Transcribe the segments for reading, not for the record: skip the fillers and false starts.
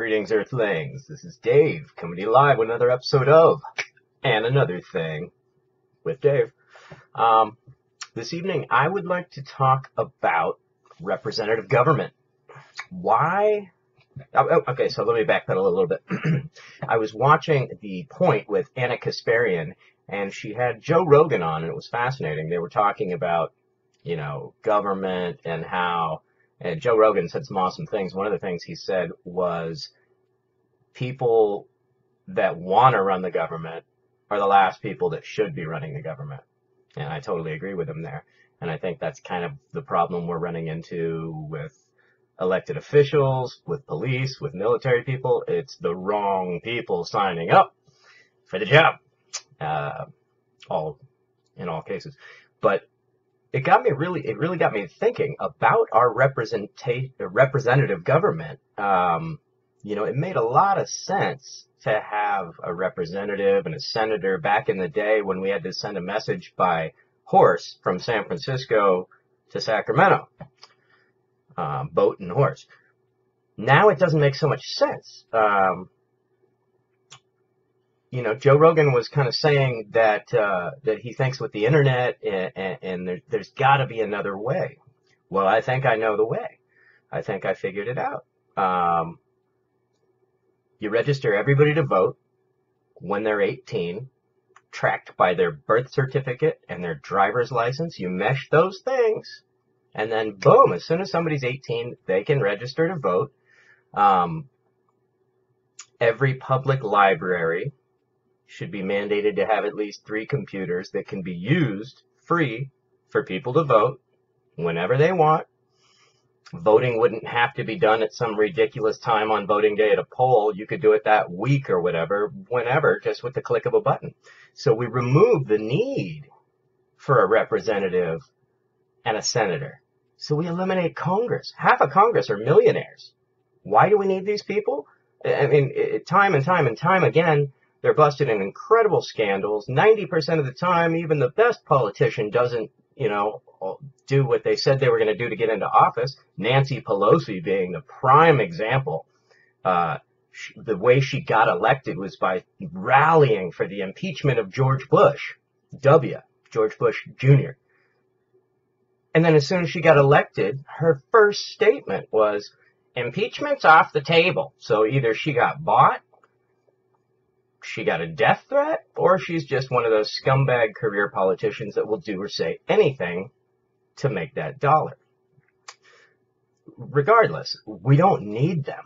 Greetings, Earthlings. This is Dave, coming to you live with another episode of And Another Thing with Dave. This evening, I would like to talk about representative government. Why? Okay, so let me backpedal a little bit. I was watching The Point with Anna Kasparian, and she had Joe Rogan on, and it was fascinating. They were talking about, government and how. And Joe Rogan said some awesome things. One of the things he said was people that want to run the government are the last people that should be running the government. And I totally agree with him there. And I think that's kind of the problem we're running into with elected officials, with police, with military people. It's the wrong people signing up for the job, in all cases. But it really got me thinking about our representative government. It made a lot of sense to have a representative and a senator back in the day when we had to send a message by horse from San Francisco to Sacramento, boat and horse. Now it doesn't make so much sense. Joe Rogan was kind of saying that he thinks with the internet and there's got to be another way. Well, I think I know the way. I think I figured it out. You register everybody to vote when they're 18, tracked by their birth certificate and their driver's license. You mesh those things, and then boom, as soon as somebody's 18, they can register to vote. Every public library should be mandated to have at least 3 computers that can be used free for people to vote whenever they want. Voting wouldn't have to be done at some ridiculous time on voting day at a poll. You could do it that week or whatever, whenever, just with the click of a button. So we remove the need for a representative and a senator. So we eliminate Congress. Half of Congress are millionaires. Why do we need these people? I mean, time and time again, they're busted in incredible scandals. 90% of the time, even the best politician doesn't, do what they said they were going to do to get into office. Nancy Pelosi being the prime example. The way she got elected was by rallying for the impeachment of George Bush, George Bush Jr. And then as soon as she got elected, her first statement was, impeachment's off the table. So either she got bought, she got a death threat, or she's just one of those scumbag career politicians that will do or say anything to make that dollar. Regardless, we don't need them.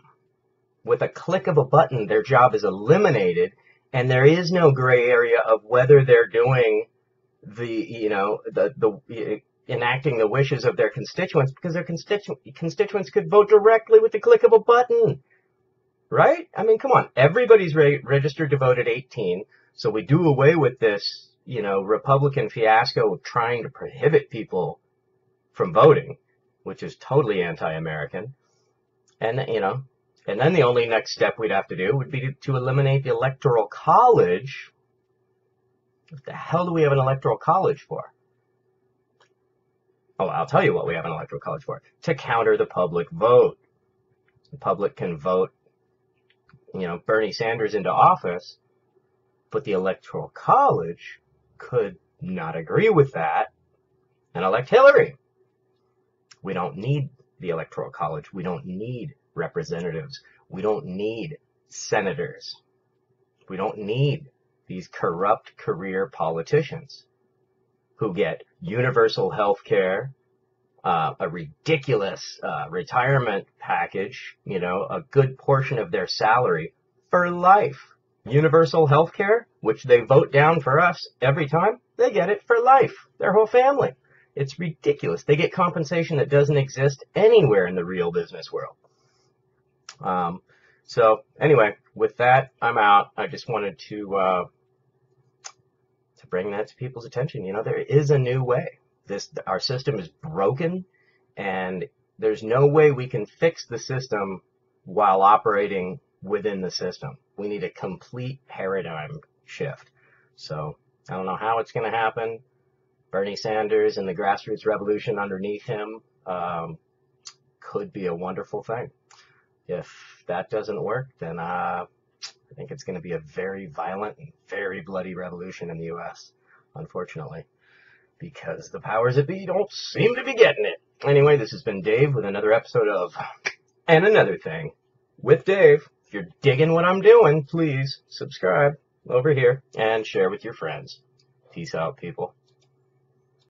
With a click of a button, their job is eliminated, and there is no gray area of whether they're doing enacting the wishes of their constituents, because their constituents could vote directly with the click of a button. Right? I mean, come on. Everybody's registered to vote at 18, so we do away with this, Republican fiasco of trying to prohibit people from voting, which is totally anti-American. And then the only next step we'd have to do would be to eliminate the Electoral College. What the hell do we have an Electoral College for? Oh, I'll tell you what we have an Electoral College for. To counter the public vote. The public can vote Bernie Sanders into office, but the Electoral College could not agree with that and elect Hillary. We don't need the Electoral College. We don't need representatives. We don't need senators. We don't need these corrupt career politicians who get universal health care, a ridiculous retirement package, a good portion of their salary for life. Universal health care, which they vote down for us every time, they get it for life, their whole family. It's ridiculous. They get compensation that doesn't exist anywhere in the real business world. So anyway, with that, I'm out. I just wanted to bring that to people's attention. There is a new way. Our system is broken, and there's no way we can fix the system while operating within the system. We need a complete paradigm shift. So I don't know how it's going to happen. Bernie Sanders and the grassroots revolution underneath him could be a wonderful thing. If that doesn't work, then I think it's going to be a very violent and very bloody revolution in the U.S., unfortunately, because the powers that be don't seem to be getting it. Anyway, this has been Dave with another episode of And Another Thing with Dave. If you're digging what I'm doing, please subscribe over here and share with your friends. Peace out, people.